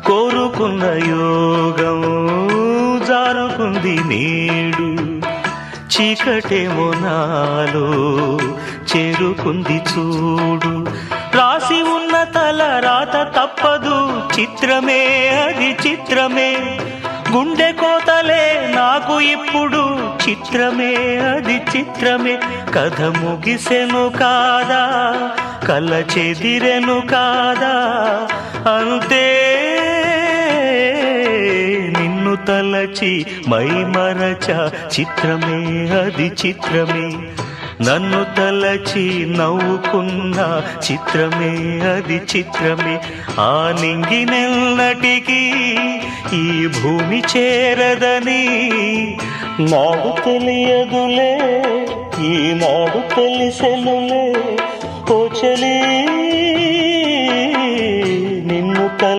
కోరుకున్న యోగం జారుకుంది నేడు, చీకటేమో నాలో చేరుకుంది చూడు. రాసి ఉన్న తల రాత తప్పదు, చిత్రమే అది చిత్రమే. గుండె కోతలే నాకు ఇప్పుడు, చిత్రమే అది చిత్రమే. కథ ముగిసెను కాదా, కల చెదిరెను కాదా, అంతే నిన్ను తలచి మై మరచ, చిత్రమే అది చిత్రమే. నన్ను తలచి నవ్వుకున్న, చిత్రమే అది చిత్రమే. ఆ నింగినెన్నటికీ ఈ భూమి చేరదని నాకు తెలియదులే, ఈనాడు తెలిసెనులే ఓ చలి.